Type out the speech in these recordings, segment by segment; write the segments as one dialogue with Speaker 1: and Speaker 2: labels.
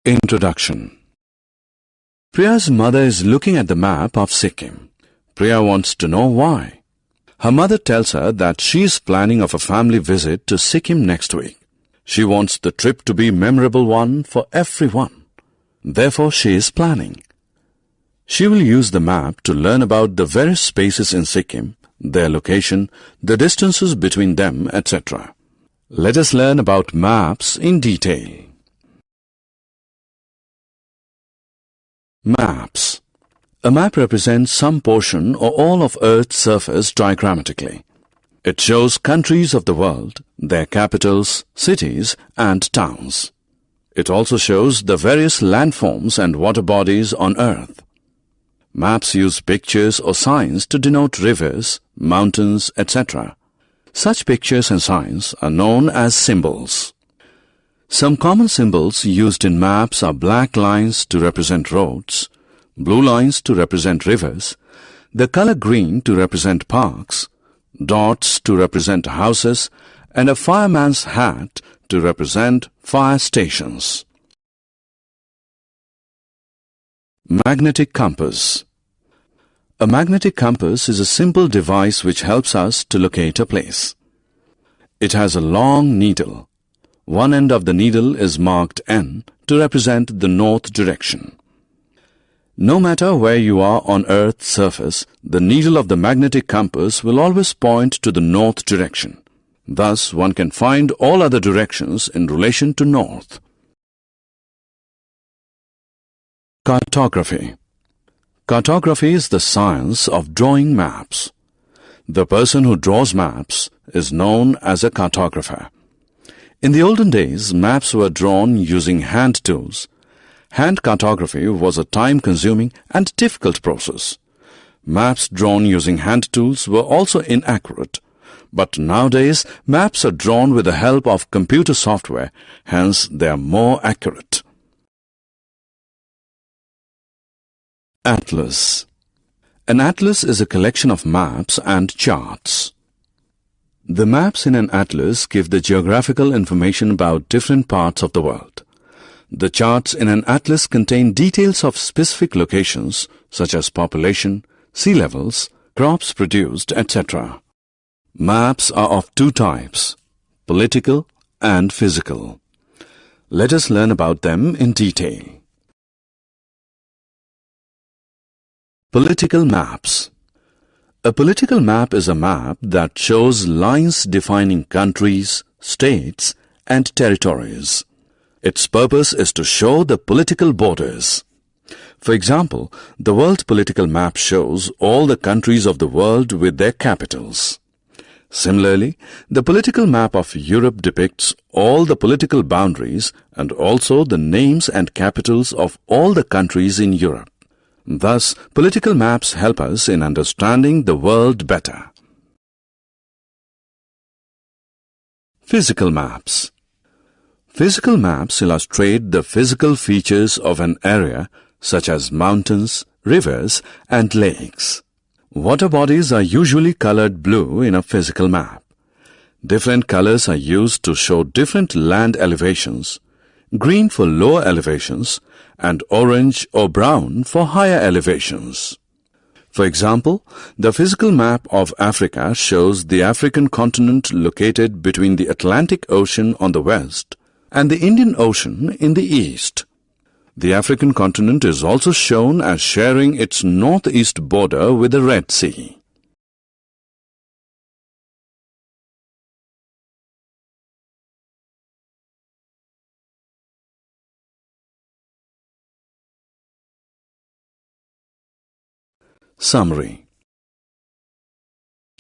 Speaker 1: Introduction. Priya's mother is looking at the map of Sikkim. Priya wants to know why. Her mother tells her that she is planning of a family visit to Sikkim next week. She wants the trip to be a memorable one for everyone. Therefore, she is planning. She will use the map to learn about the various spaces in Sikkim, their location, the distances between them, etc. Let us learn about maps in detail. Maps. A map represents some portion or all of Earth's surface diagrammatically. It shows countries of the world, their capitals, cities, and towns. It also shows the various landforms and water bodies on Earth. Maps use pictures or signs to denote rivers, mountains, etc. Such pictures and signs are known as symbols. Some common symbols used in maps are black lines to represent roads, blue lines to represent rivers, the color green to represent parks, dots to represent houses, and a fireman's hat to represent fire stations. Magnetic compass. A magnetic compass is a simple device which helps us to locate a place. It has a long needle. One end of the needle is marked N to represent the north direction. No matter where you are on Earth's surface, the needle of the magnetic compass will always point to the north direction. Thus, one can find all other directions in relation to north. Cartography. Cartography is the science of drawing maps. The person who draws maps is known as a cartographer. In the olden days, maps were drawn using hand tools. Hand cartography was a time-consuming and difficult process. Maps drawn using hand tools were also inaccurate. But nowadays, maps are drawn with the help of computer software, hence they are more accurate. Atlas. An atlas is a collection of maps and charts. The maps in an atlas give the geographical information about different parts of the world. The charts in an atlas contain details of specific locations such as population, sea levels, crops produced, etc. Maps are of two types, political and physical. Let us learn about them in detail. Political maps. A political map is a map that shows lines defining countries, states, and territories. Its purpose is to show the political borders. For example, the world political map shows all the countries of the world with their capitals. Similarly, the political map of Europe depicts all the political boundaries and also the names and capitals of all the countries in Europe. Thus, political maps help us in understanding the world better. Physical maps. Physical maps illustrate the physical features of an area such as mountains, rivers, and lakes. Water bodies are usually colored blue in a physical map. Different colors are used to show different land elevations, green for lower elevations, and orange or brown for higher elevations. For example, the physical map of Africa shows the African continent located between the Atlantic Ocean on the west and the Indian Ocean in the east. The African continent is also shown as sharing its northeast border with the Red Sea. Summary.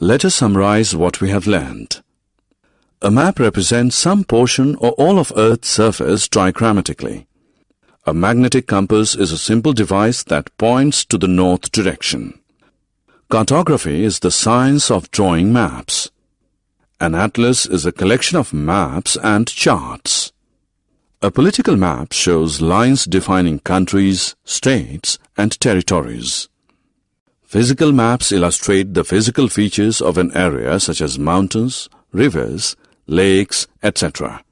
Speaker 1: Let us summarize what we have learned. A map represents some portion or all of Earth's surface diagrammatically. A magnetic compass is a simple device that points to the north direction. Cartography is the science of drawing maps. An atlas is a collection of maps and charts. A political map shows lines defining countries, states, and territories. Physical maps illustrate the physical features of an area such as mountains, rivers, lakes, etc.